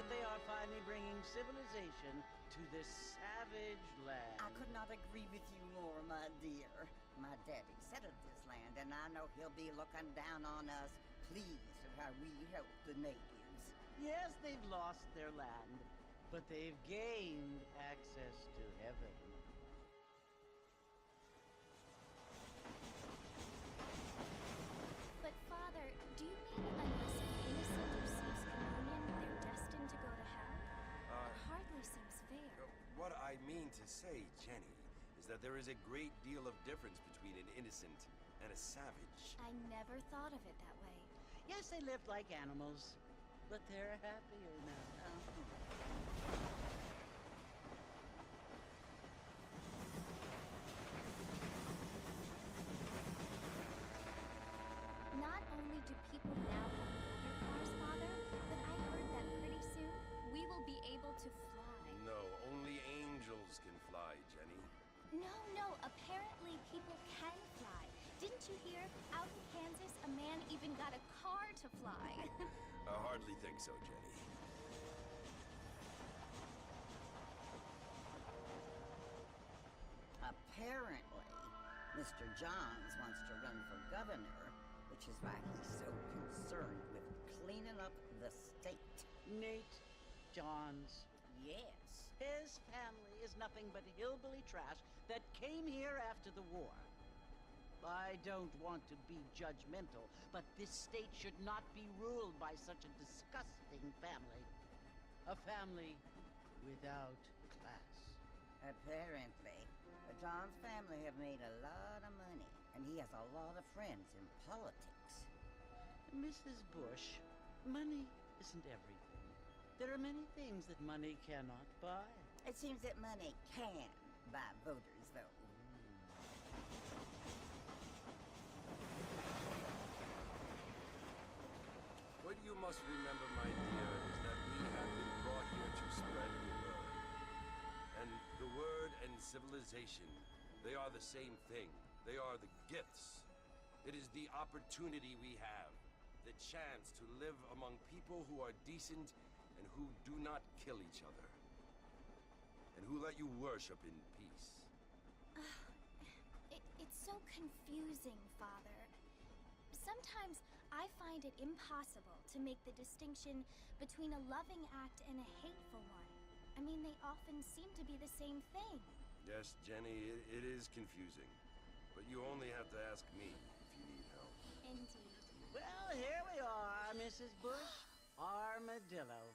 that they are finally bringing civilization to this savage land. I could not agree with you more, my dear. My daddy settled this land, and I know he'll be looking down on us, pleased at how we help the natives. Yes, they've lost their land, but they've gained access to heaven. But Father, do you mean unless an innocent receives communion, they're destined to go to hell? It hardly seems fair. What I mean to say, Jenny, is that there is a great deal of difference between an innocent and a savage. I never thought of it that way. Yes, they lived like animals, but they're happier now. Not only do people now have motor cars, Father, but I heard that pretty soon we will be able to fly. No, only angels can fly, Jenny. No, apparently people can fly. Didn't you hear? Out in Kansas, a man even got a car to fly. I hardly think so, Jenny. Apparently, Mr. Johns wants to run for governor, which is why he's so concerned with cleaning up the state. Nate Johns. Yes. His family is nothing but hillbilly trash that came here after the war. I don't want to be judgmental, but this state should not be ruled by such a disgusting family. A family without class. Apparently. The Johns family have made a lot of money, and he has a lot of friends in politics. Mrs. Bush, money isn't everything. There are many things that money cannot buy. It seems that money can buy voters, though. What you must remember, my dear, is that we have been brought here to spread the word. And the word and civilization, they are the same thing. They are the gifts. It is the opportunity we have, the chance to live among people who are decent and who do not kill each other, and who let you worship in peace. It's so confusing, Father. Sometimes I find it impossible to make the distinction between a loving act and a hateful one. I mean, they often seem to be the same thing. Yes, Jenny, it is confusing. But you only have to ask me if you need help. Indeed. Well, here we are, Mrs. Bush. Armadillo.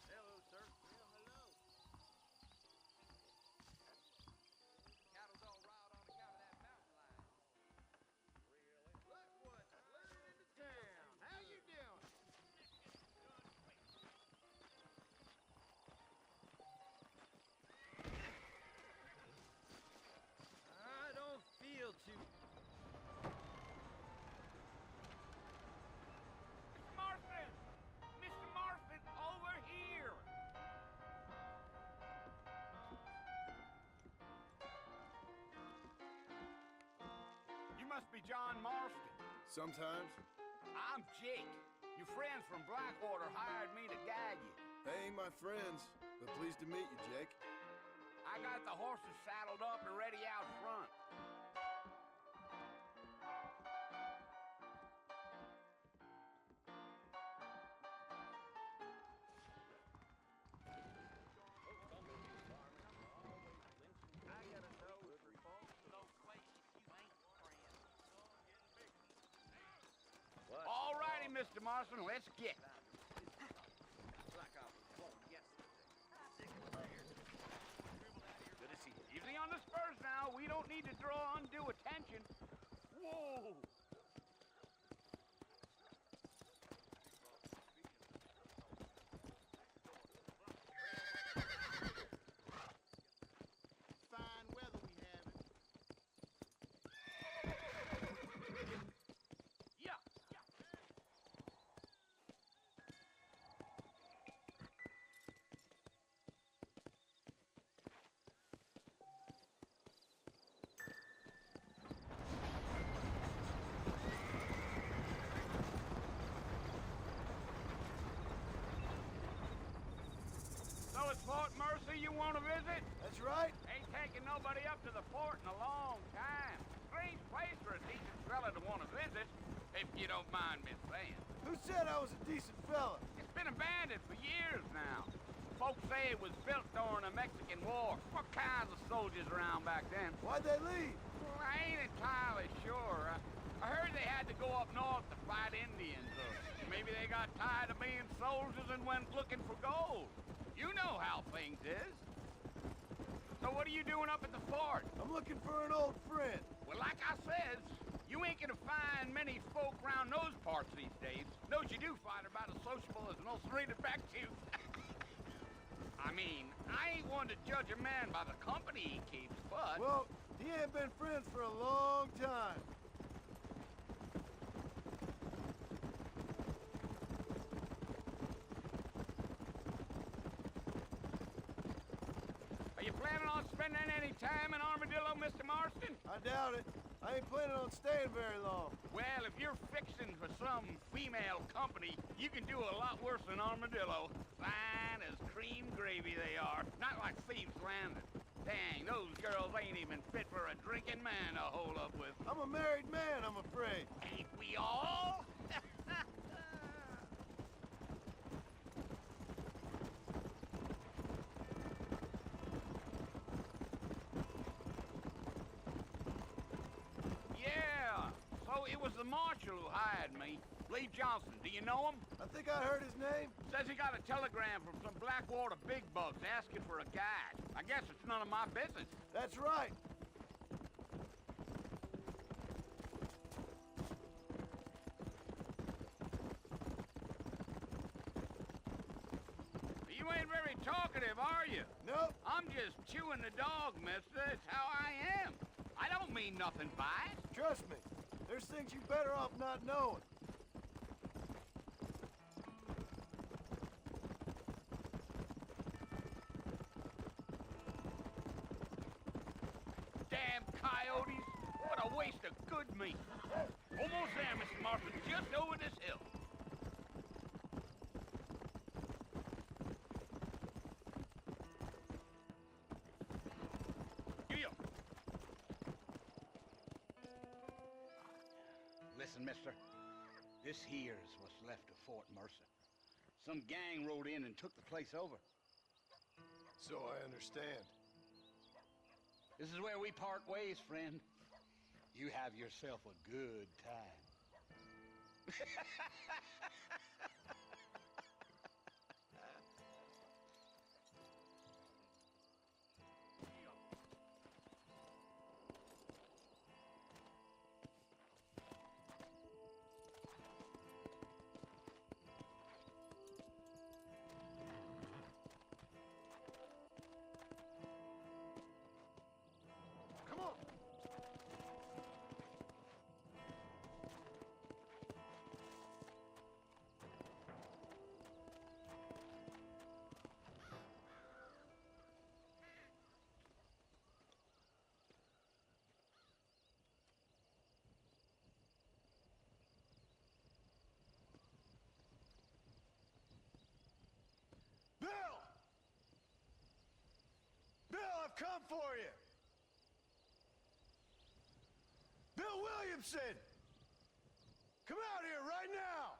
Hello, sir. Well, hello. Cattle's all riled on account of that mountain lion. Really? Look what slid into town. How you doing? I don't feel too... Marfin! Mr. Marfin, over here! You must be John Marston. Sometimes. I'm Jake. Your friends from Blackwater hired me to guide you. They ain't my friends, but pleased to meet you, Jake. I got the horses saddled up and ready out front. All righty, Mr. Marston, let's get. Good to see you. Easy on the spurs now. We don't need to draw undue attention. Whoa! Fine weather we having. want to visit? That's right. Ain't taking nobody up to the fort in a long time. Strange place for a decent fella to want to visit, if you don't mind me saying. Who said I was a decent fella? It's been abandoned for years now. Folks say it was built during the Mexican War. What kinds of soldiers around back then? Why'd they leave? Well, I ain't entirely sure. I heard they had to go up north to fight Indians, or maybe they got tired of being soldiers and went looking for gold. You know how things is. So what are you doing up at the fort? I'm looking for an old friend. Well, like I says, you ain't gonna find many folk around those parts these days. Those you do find are about as sociable as an old serrated back tooth. I mean, I ain't one to judge a man by the company he keeps, but... Well, he ain't been friends for a long time. Are you planning on spending any time in Armadillo, Mr. Marston? I doubt it. I ain't planning on staying very long. Well, if you're fixing for some female company, you can do a lot worse than Armadillo. Fine as cream gravy they are. Not like Thieves' Landing. Dang, those girls ain't even fit for a drinking man to hold up with. I'm a married man, I'm afraid. Ain't we all? Yeah, so it was the marshal who hired me. Lee Johnson, do you know him? I think I heard his name. Says he got a telegram from some Blackwater big bugs asking for a guide. I guess it's none of my business. That's right. You ain't very talkative, are you? Nope. I'm just chewing the dog, mister. It's how I am. I don't mean nothing by it. Trust me. There's things you better off not knowing. Damn coyotes. What a waste of good meat. Almost there, Mr. Marston. Just over this hill. Yeah. Listen, mister. This here's what's left of Fort Mercer. Some gang rode in and took the place over. So I understand. This is where we part ways, friend. You have yourself a good time. Come on. Bill! Bill, I've come for you! Bill Williamson! Come out here right now!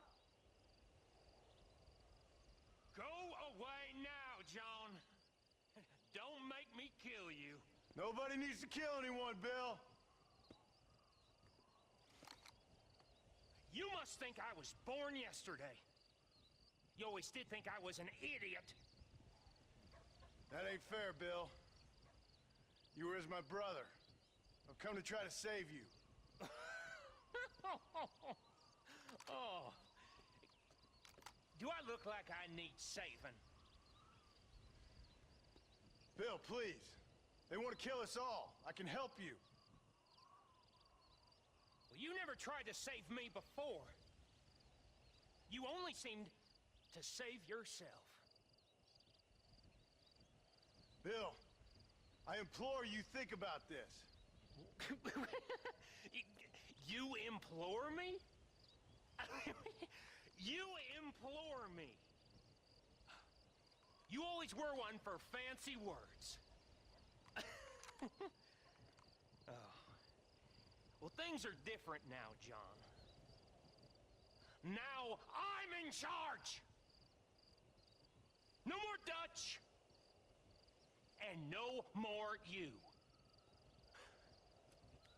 Go away now, John. Don't make me kill you. Nobody needs to kill anyone, Bill. You must think I was born yesterday. You always did think I was an idiot. That ain't fair, Bill. You were as my brother. I've come to try to save you. Oh. Do I look like I need saving? Bill, please. They want to kill us all. I can help you. Well, you never tried to save me before. You only seemed to save yourself. Bill, I implore you think about this. You implore me? You implore me? You always were one for fancy words. Oh. Well, things are different now, John. Now I'm in charge! No more Dutch! And no more you.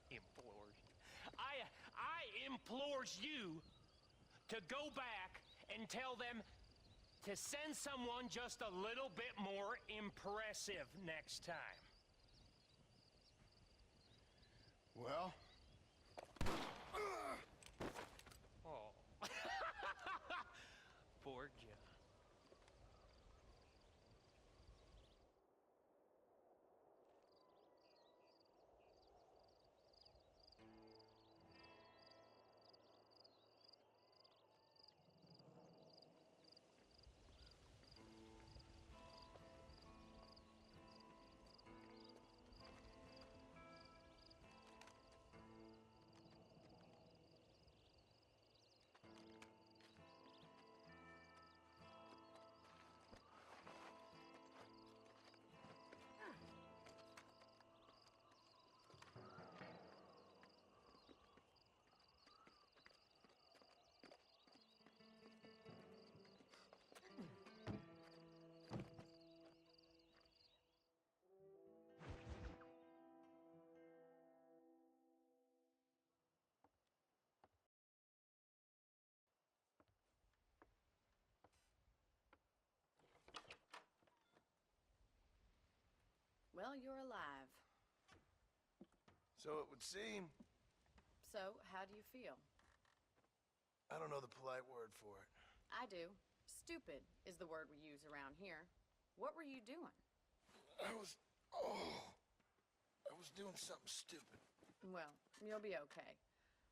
Implores. I implores you to go back and tell them to send someone just a little bit more impressive next time. Well? Oh. Poor John. Well, you're alive. So it would seem. So, how do you feel? I don't know the polite word for it. I do. Stupid is the word we use around here. What were you doing? I was doing something stupid. Well, you'll be okay.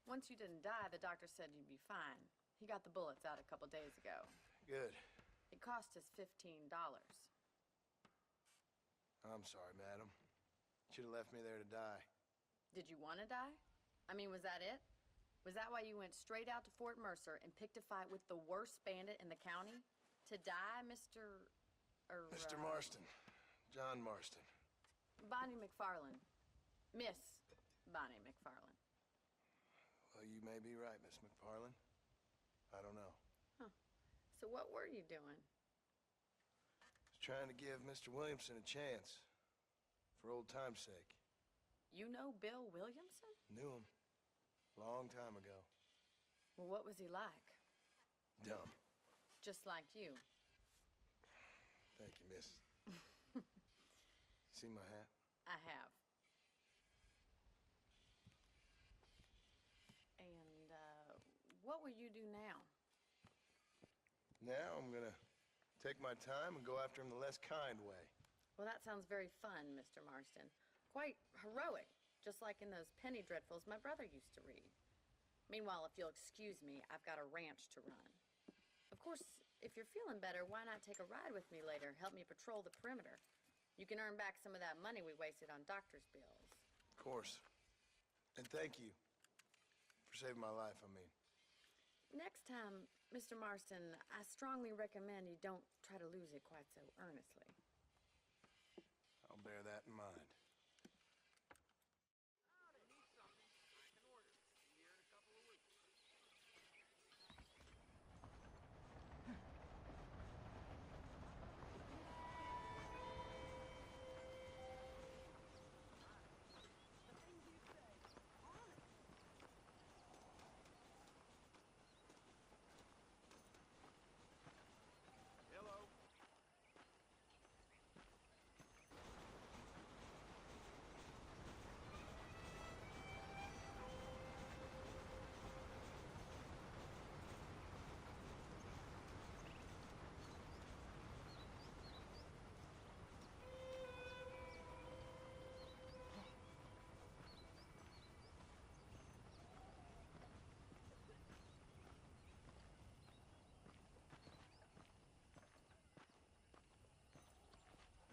Once you didn't die, the doctor said you'd be fine. He got the bullets out a couple days ago. Good. It cost us $15. I'm sorry, madam. Should have left me there to die. Did you want to die? I mean, was that it? Was that why you went straight out to Fort Mercer and picked a fight with the worst bandit in the county? To die, Mr. Mr. Marston. John Marston. Bonnie McFarland. Miss Bonnie McFarland. Well, you may be right, Miss McFarland. I don't know. Huh. So what were you doing? Was trying to give Mr. Williamson a chance. For old time's sake. You know Bill Williamson? Knew him. Long time ago. Well, what was he like? Dumb. Just like you. Thank you, miss. See my hat? I have. And, what will you do now? Now I'm gonna take my time and go after him the less kind way. Well, that sounds very fun, Mr. Marston. Quite heroic, just like in those penny dreadfuls my brother used to read. Meanwhile, if you'll excuse me, I've got a ranch to run. Of course, if you're feeling better, why not take a ride with me later? Help me patrol the perimeter. You can earn back some of that money we wasted on doctor's bills. Of course. And thank you for saving my life, I mean. Next time, Mr. Marston, I strongly recommend you don't try to lose it quite so earnestly. I'll bear that in mind.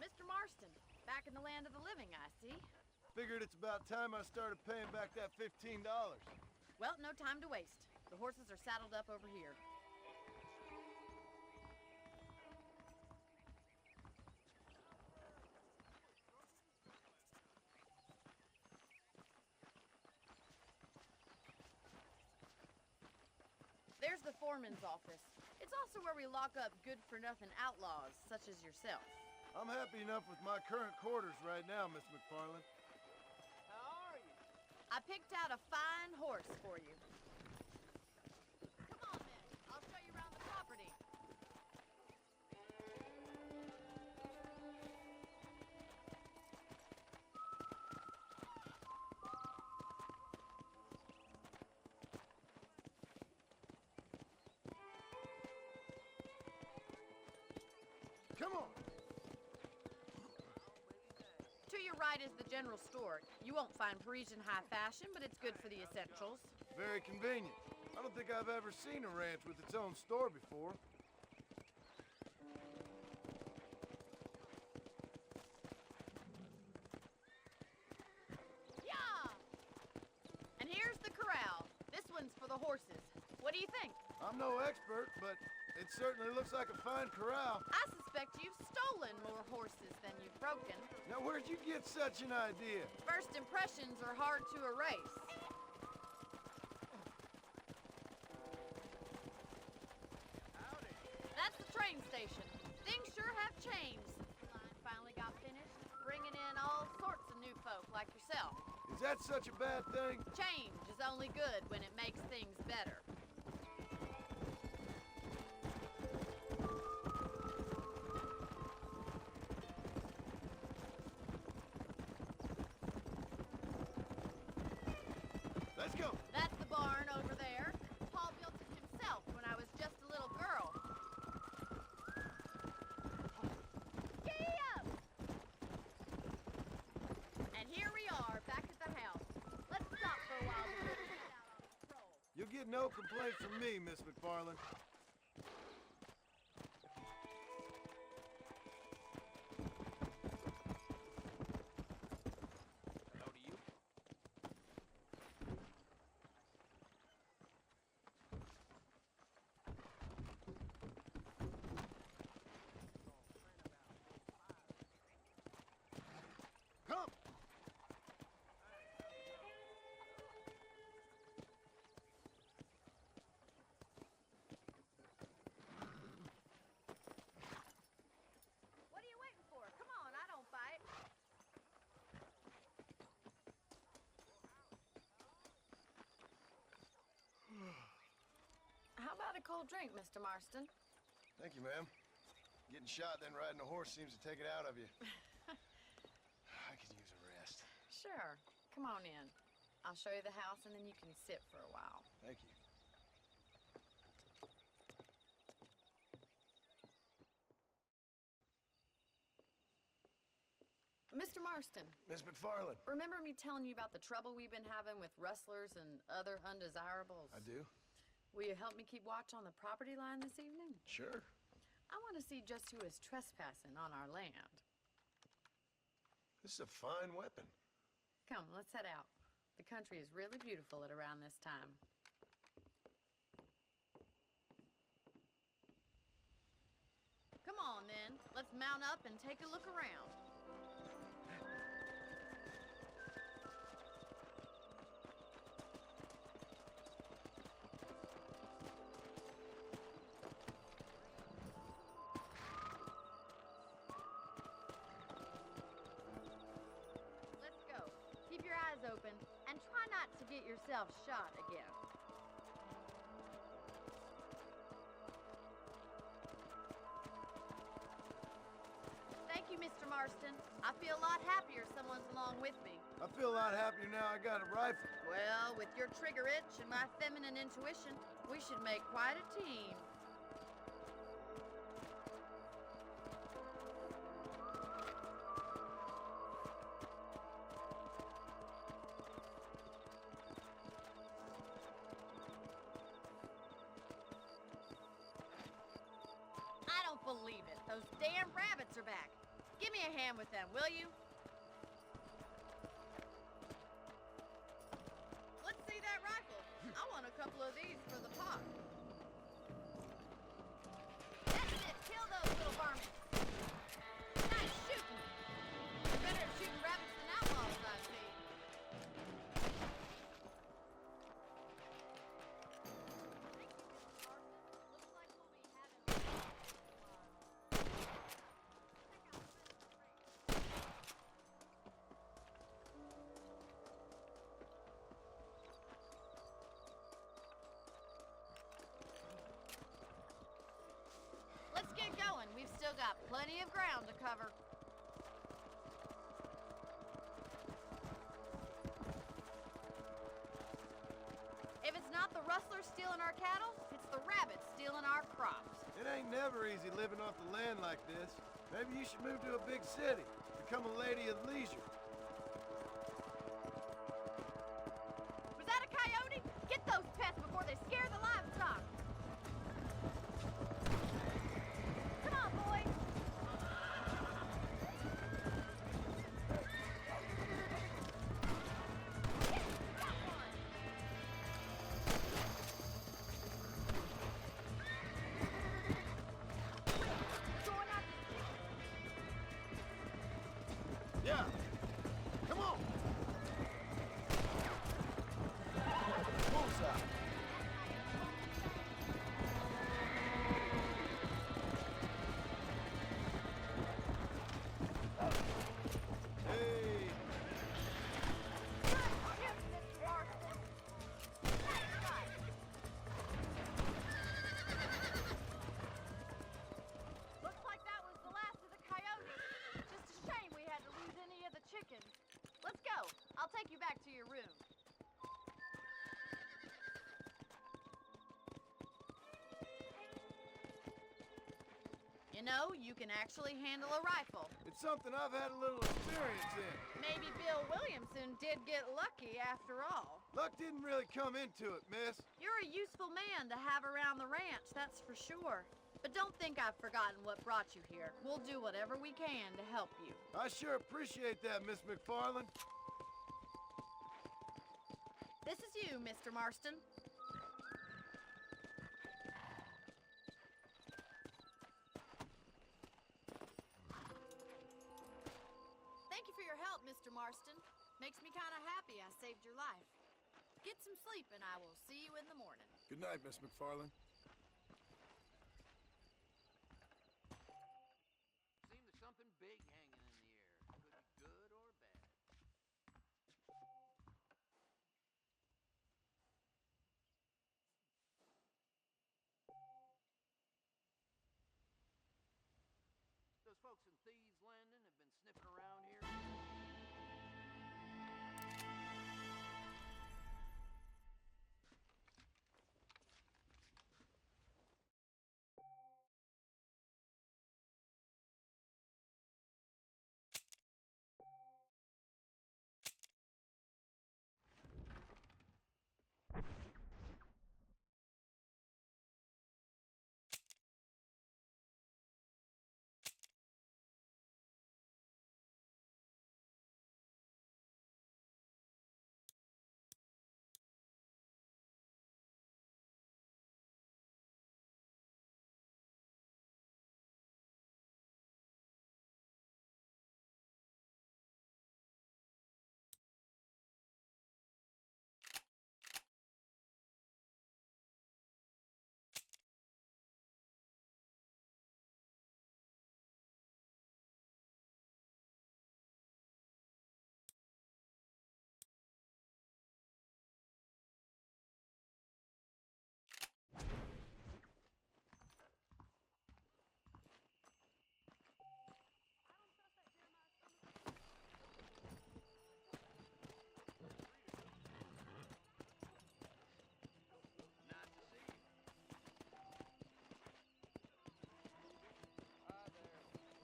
Mr. Marston, back in the land of the living, I see. Figured it's about time I started paying back that $15. Well, no time to waste. The horses are saddled up over here. foreman's office. It's also where we lock up good-for-nothing outlaws, such as yourself. I'm happy enough with my current quarters right now, Miss McFarland. How are you? I picked out a fine horse for you. Come on, then. I'll show you around the property. Come on! To your right is the general store. You won't find Parisian high fashion, but it's good for the essentials. Very convenient. I don't think I've ever seen a ranch with its own store before. Yeah! And here's the corral. This one's for the horses. What do you think? I'm no expert, but it certainly looks like a fine corral. I suspect you've stolen more horses than you've broken. Now, where'd you get such an idea? First impressions are hard to erase. Howdy. That's the train station. Things sure have changed since the line finally got finished, bringing in all sorts of new folk like yourself. Is that such a bad thing? Change is only good when it makes things better. Let's go. That's the barn over there. Paul built it himself when I was just a little girl. Giddy up! And here we are, back at the house. Let's stop for a while before we head out on patrol. You'll get no complaints from me, Miss McFarland. Hello to you. Come! What are you waiting for? Come on, I don't fight. How about a cold drink, Mr. Marston? Thank you, ma'am. Getting shot then riding a horse seems to take it out of you. I could use a rest. Sure. Come on in. I'll show you the house and then you can sit for a while. Thank you. Mr. Marston, Miss McFarland. remember me telling you about the trouble we've been having with rustlers and other undesirables? I do? Will you help me keep watch on the property line this evening? Sure. I want to see just who is trespassing on our land. This is a fine weapon. Come, let's head out. The country is really beautiful at around this time. Come on, then. Let's mount up and take a look around. Let's go. Keep your eyes open and try not to get yourself shot again. Thank you, Mr. Marston. I feel a lot happier someone's along with me. I feel a lot happier now I got a rifle. Well, with your trigger itch and my feminine intuition, we should make quite a team. I don't believe it. Those damn rabbits are back. Give me a hand with them, will you? Let's see that rifle. I want a couple of these for the pot. That's it. Kill those little varmints. Nice shooting. You're better at shooting rabbits than outlaws, I see. Thank you, Mr. Marston. got plenty of ground to cover. If it's not the rustlers stealing our cattle, it's the rabbits stealing our crops. It ain't never easy living off the land like this. Maybe you should move to a big city. Become a lady of leisure. Was that a coyote? Get those pests before they scare the livestock. Come on, boys. Yeah. Come on. Bullseye. Hey. Looks like that was the last of the coyotes. Just a shame we had to lose any of the chickens. Let's go. I'll take you back to your room. You know, you can actually handle a rifle. It's something I've had a little experience in. Maybe Bill Williamson did get lucky after all. Luck didn't really come into it, miss. You're a useful man to have around the ranch, that's for sure. But don't think I've forgotten what brought you here. We'll do whatever we can to help you. I sure appreciate that, Miss McFarland. This is you, Mr. Marston. Thank you for your help, Mr. Marston. Makes me kind of happy I saved your life. Get some sleep and I will see you in the morning. Good night, Miss McFarland. Seems there's something big hanging in the air. Could be good or bad. Those folks in Thieves Landing have been sniffing around here.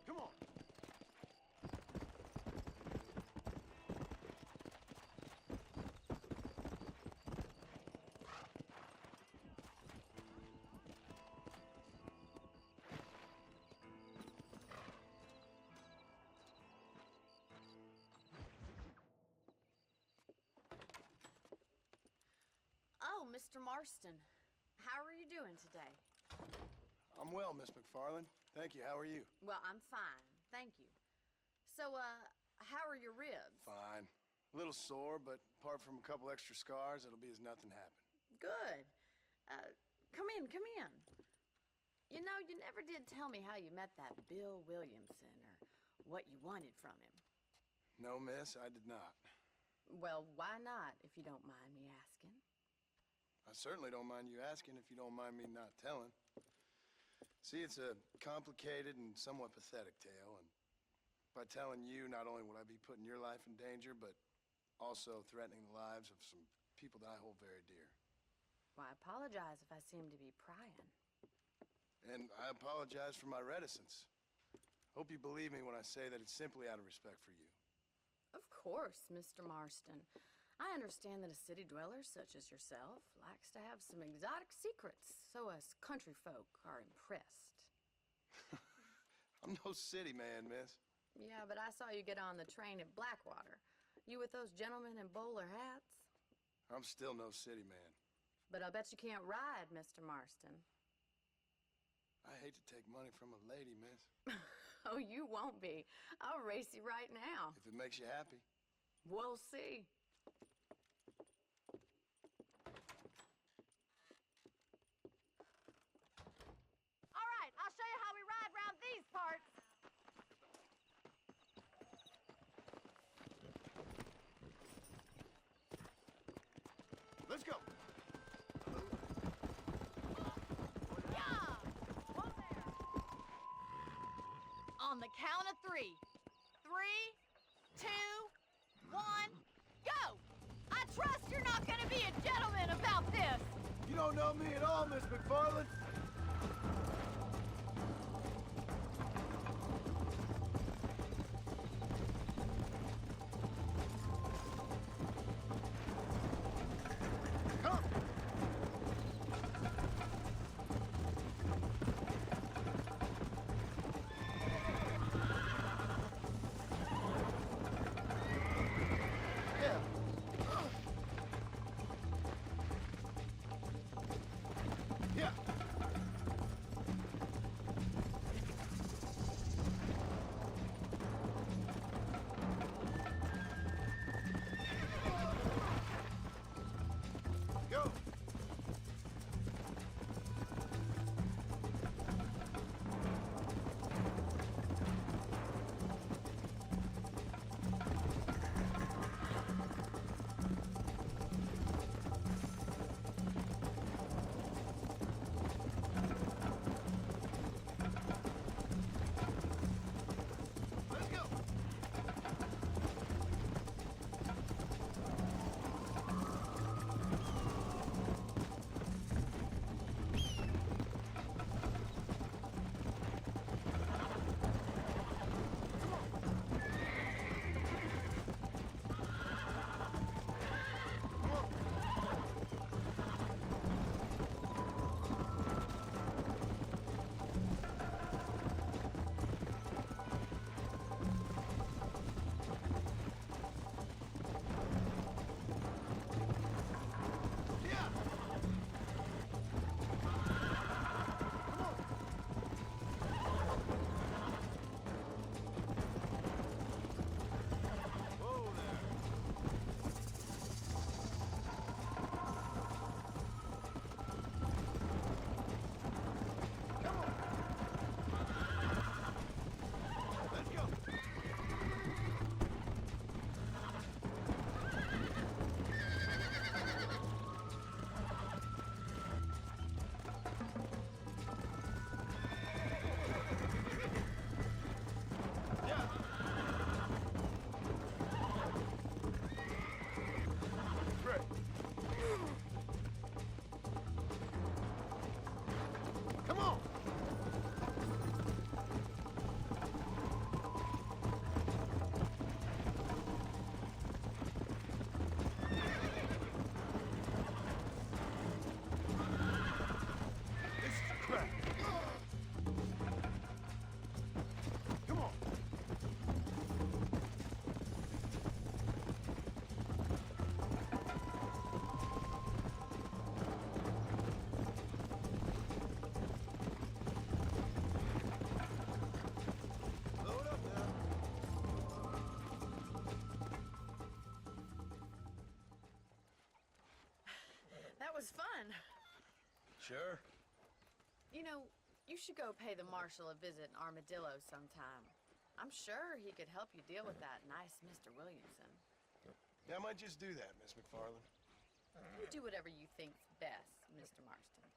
Come on. Oh, Mr. Marston. How are you doing today? I'm well, Miss McFarland. Thank you. How are you? Well, I'm fine. Thank you. So, how are your ribs? Fine. A little sore, but apart from a couple extra scars, it'll be as nothing happened. Good. Come in, come in. You know, you never did tell me how you met that Bill Williamson or what you wanted from him. No, miss, I did not. Well, why not, if you don't mind me asking? I certainly don't mind you asking if you don't mind me not telling. See, it's a complicated and somewhat pathetic tale, and by telling you, not only would I be putting your life in danger, but also threatening the lives of some people that I hold very dear. Well, I apologize if I seem to be prying. And I apologize for my reticence. Hope you believe me when I say that it's simply out of respect for you. Of course, Mr. Marston. I understand that a city dweller such as yourself likes to have some exotic secrets, so us country folk are impressed. I'm no city man, miss. Yeah, but I saw you get on the train at Blackwater. You with those gentlemen in bowler hats? I'm still no city man. But I bet you can't ride, Mr. Marston. I hate to take money from a lady, miss. Oh, you won't be. I'll race you right now. If it makes you happy. We'll see. All right, I'll show you how we ride around these parts. Let's go. Yeah! Whoa there. On the count of 3. 3, 2, 1, go! I trust you're not gonna be a gentleman about this. You don't know me at all, Miss McFarland. Come! Yeah. Yeah. Go. Let's go. Yeah. Whoa there. Come on. Let's go. Yeah. Great. Come on. This is crap. Come on. Load up now. That was fun. Sure. You know, you should go pay the marshal a visit in Armadillo sometime. I'm sure he could help you deal with that nice Mr. Williamson. Yeah, I might just do that, Miss McFarland. You do whatever you think's best, Mr. Marston.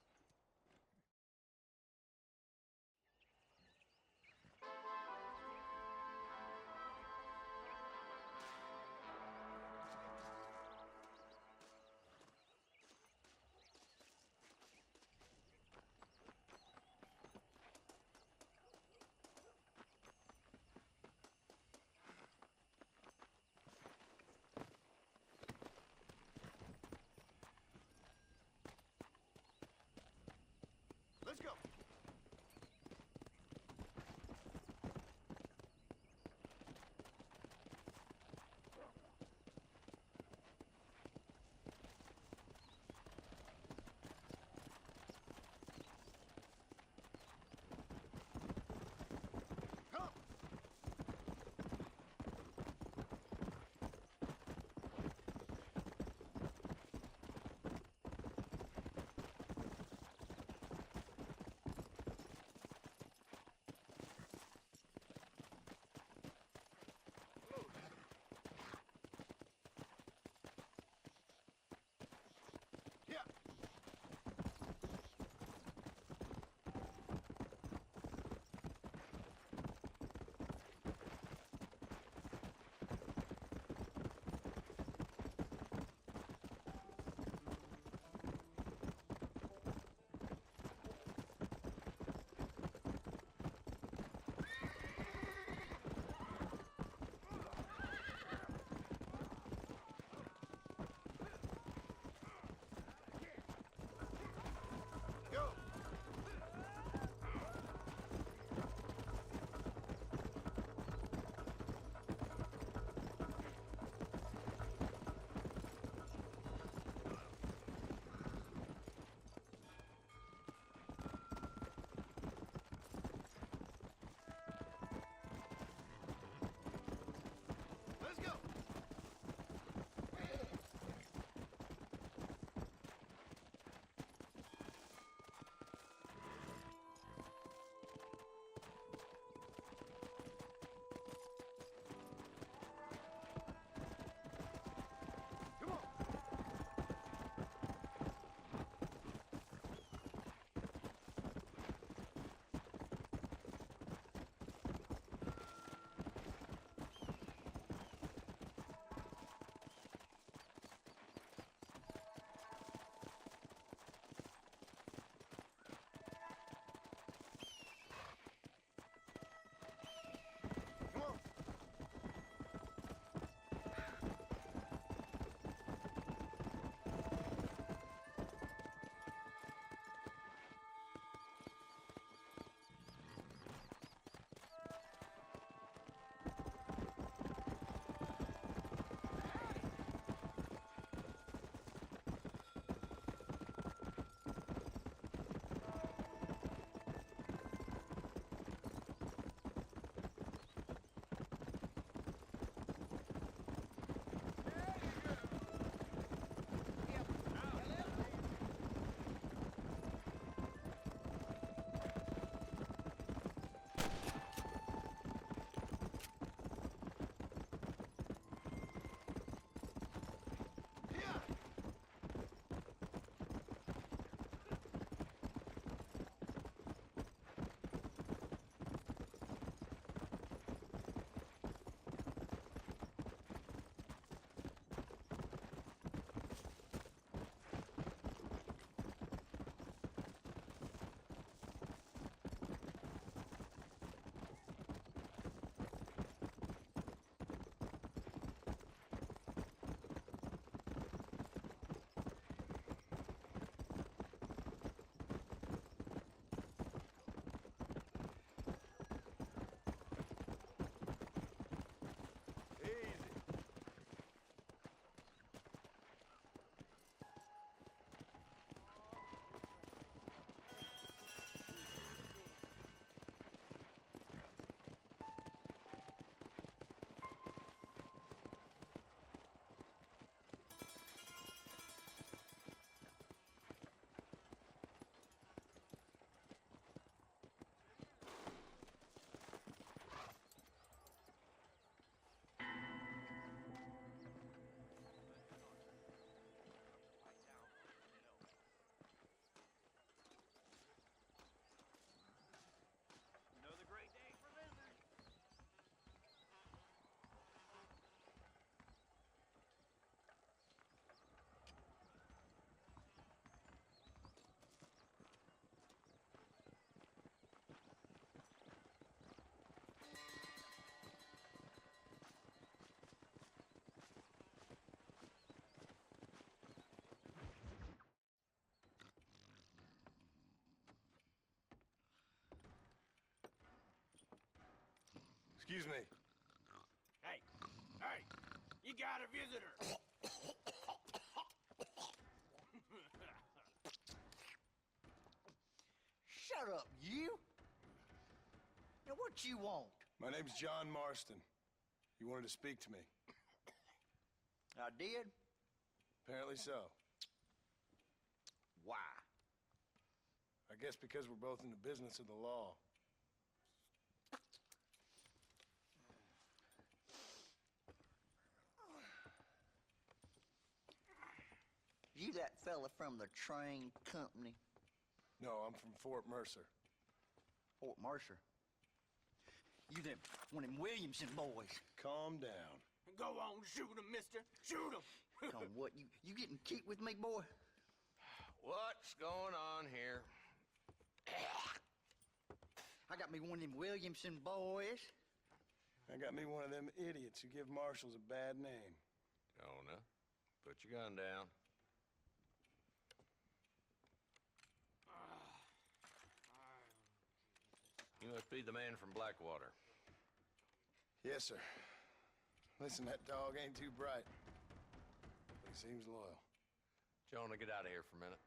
Excuse me. Hey, you got a visitor. Shut up, you! Now, what you want? My name's John Marston. You wanted to speak to me. I did? Apparently so. Why? I guess because we're both in the business of the law. You that fella from the train company? No, I'm from Fort Mercer. Fort Mercer? You them, one of them Williamson boys. Calm down. Go on, shoot him, mister. Shoot him. Come on, what, you getting cute with me, boy? What's going on here? I got me one of them Williamson boys. I got me one of them idiots who give marshals a bad name. Jonah, put your gun down. You must be the man from Blackwater. Yes, sir. Listen, that dog ain't too bright. But he seems loyal. Jonah, get out of here for a minute.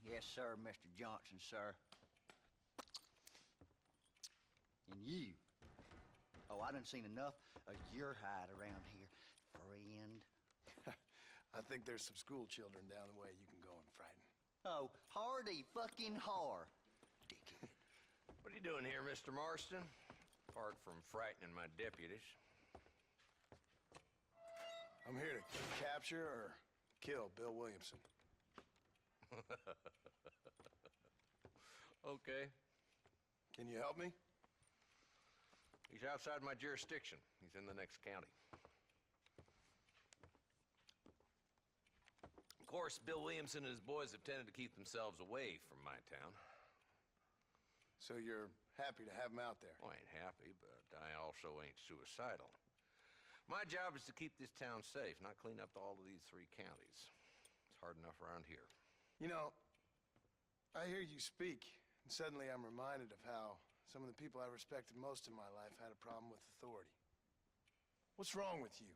Yes, sir, Mr. Johnson, sir. And you. Oh, I done seen enough of your hide around here, friend. I think there's some school children down the way you can go and frighten. Oh, hardy fucking har. What are you doing here, Mr. Marston? Apart from frightening my deputies. I'm here to capture or kill Bill Williamson. Okay. Can you help me? He's outside my jurisdiction. He's in the next county. Of course, Bill Williamson and his boys have tended to keep themselves away from my town. So you're happy to have him out there? Well, I ain't happy, but I also ain't suicidal. My job is to keep this town safe, not clean up all of these 3 counties. It's hard enough around here. You know, I hear you speak, and suddenly I'm reminded of how some of the people I respected most in my life had a problem with authority. What's wrong with you?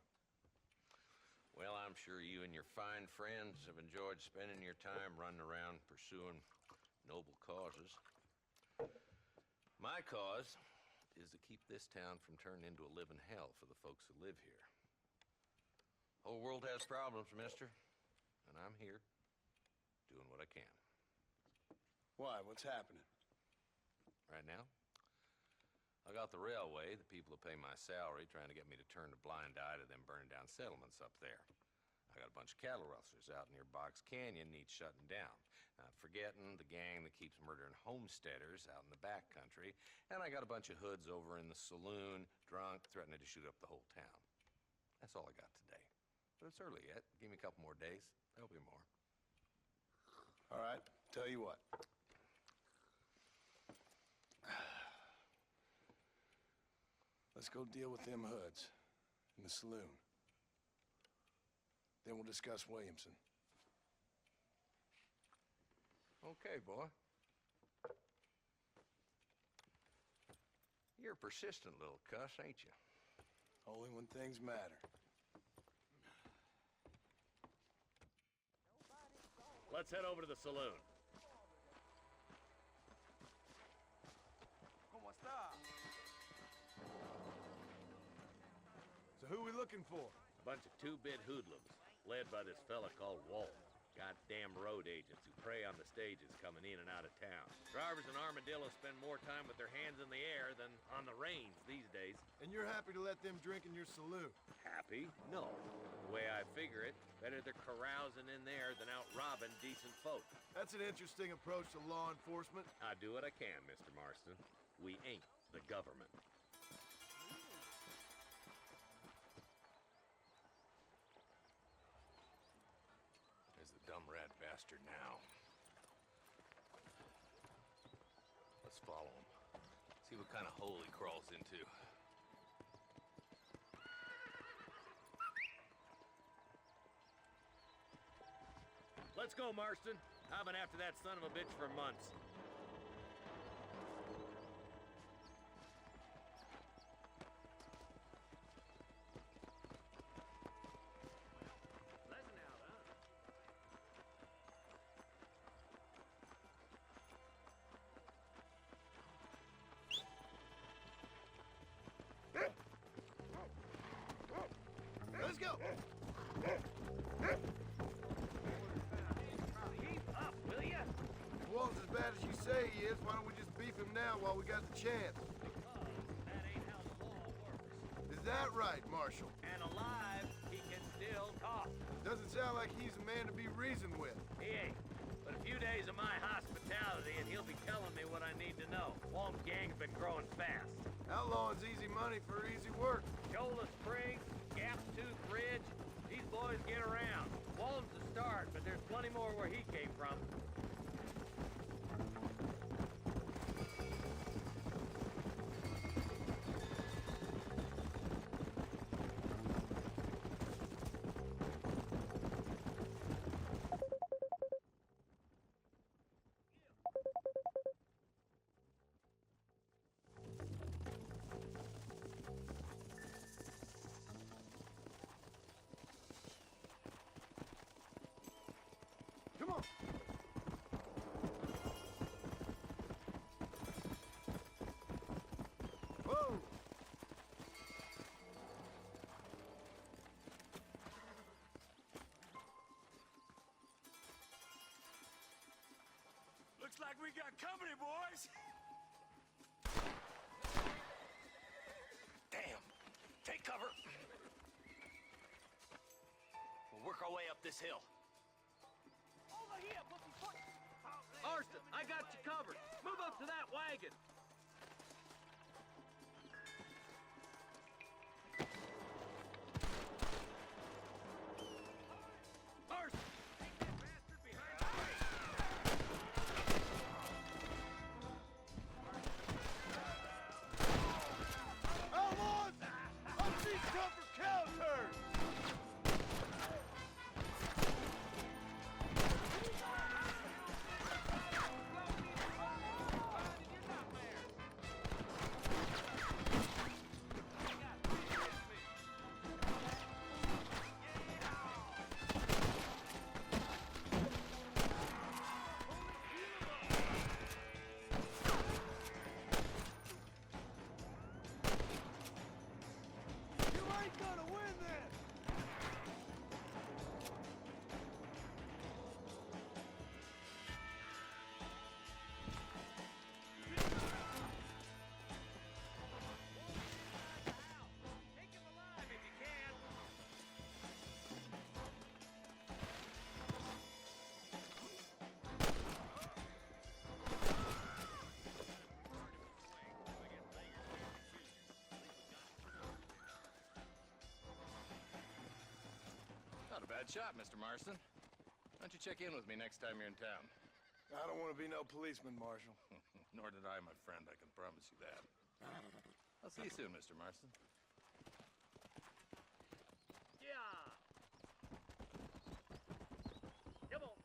Well, I'm sure you and your fine friends have enjoyed spending your time running around pursuing noble causes. My cause is to keep this town from turning into a living hell for the folks who live here. Whole world has problems, mister, and I'm here doing what I can. Why? What's happening? Right now, I got the railway, the people who pay my salary, trying to get me to turn a blind eye to them burning down settlements up there. I got a bunch of cattle rustlers out near Box Canyon needs shutting down. Not forgetting the gang that keeps murdering homesteaders out in the back country. And I got a bunch of hoods over in the saloon, drunk, threatening to shoot up the whole town. That's all I got today. But it's early yet. Give me a couple more days. There'll be more. All right, tell you what. Let's go deal with them hoods in the saloon. Then we'll discuss Williamson. Okay, boy. You're a persistent little cuss, ain't you? Only when things matter. Let's head over to the saloon. ¿Cómo está? So who are we looking for? A bunch of 2-bit hoodlums, led by this fella called Walt. Goddamn road agents who prey on the stages coming in and out of town. Drivers in Armadillo spend more time with their hands in the air than on the reins these days. And you're happy to let them drink in your saloon? Happy? No. The way I figure it, better they're carousing in there than out robbing decent folk. That's an interesting approach to law enforcement. I do what I can, Mr. Marston. We ain't the government. Dumb rat bastard now. Let's follow him. See what kind of hole he crawls into. Let's go, Marston. I've been after that son of a bitch for months. say he is, why don't we just beef him now while we got the chance? Because that ain't how the law works. Is that right, Marshal? And alive, he can still talk. Doesn't sound like he's a man to be reasoned with. He ain't. But a few days of my hospitality, and he'll be telling me what I need to know. Walton's gang's been growing fast. Outlawing's easy money for easy work. Shola Springs, Gap Tooth Ridge, these boys get around. Walton's the start, but there's plenty more where he came from. Come on. Whoa! Looks like we got company, boys. Damn. Take cover. We'll work our way up this hill. Marston, I got you covered. Move up to that wagon. Marston, take that bastard behind the Outlaws! Up these tougher cow turds! You ain't gonna win this! Take him alive if you can. Not a bad shot, Mr. Marston. Why don't you check in with me next time you're in town? I don't want to be no policeman, Marshal. Nor did I, my friend. I can promise you that. I'll see you soon, Mr. Marston. Yeah. Come on.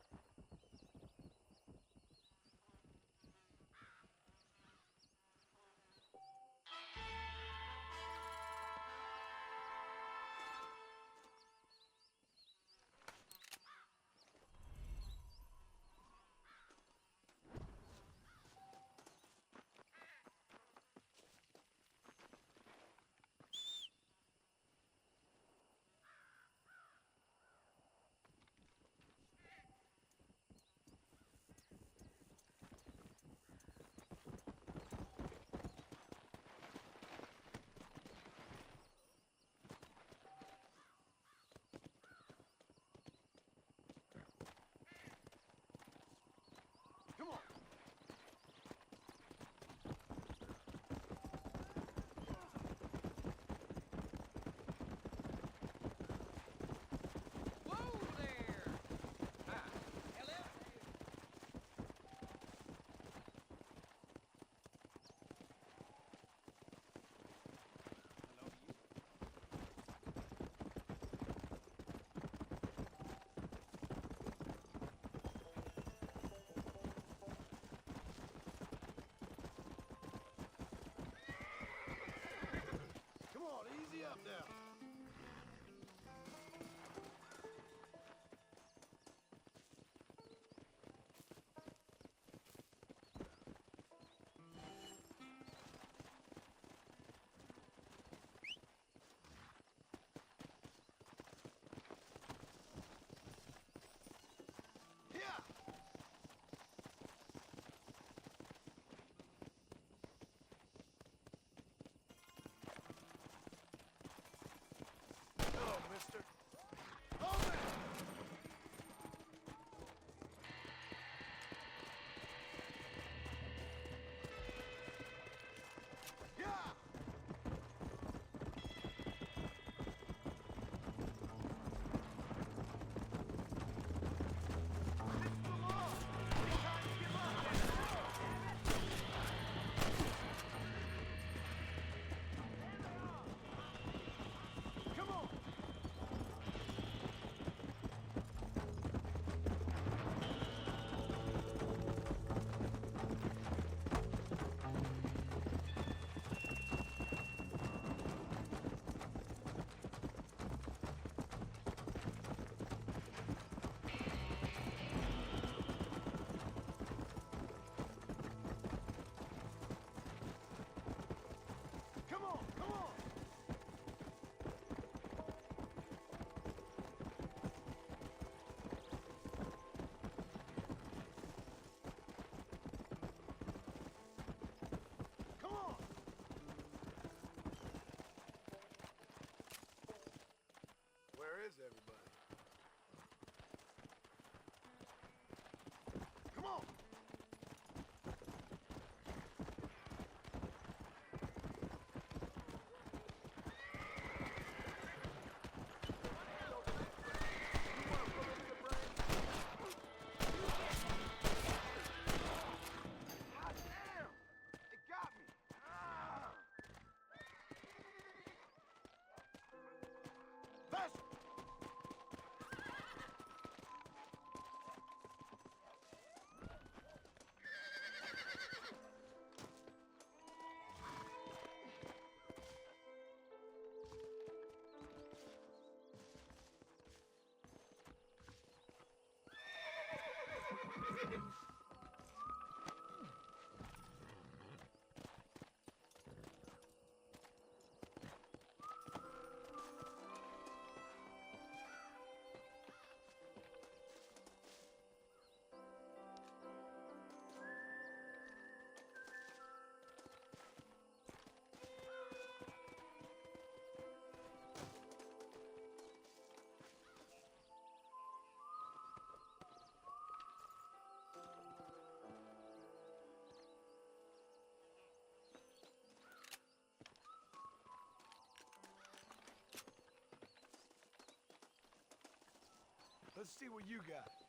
Let's see what you got.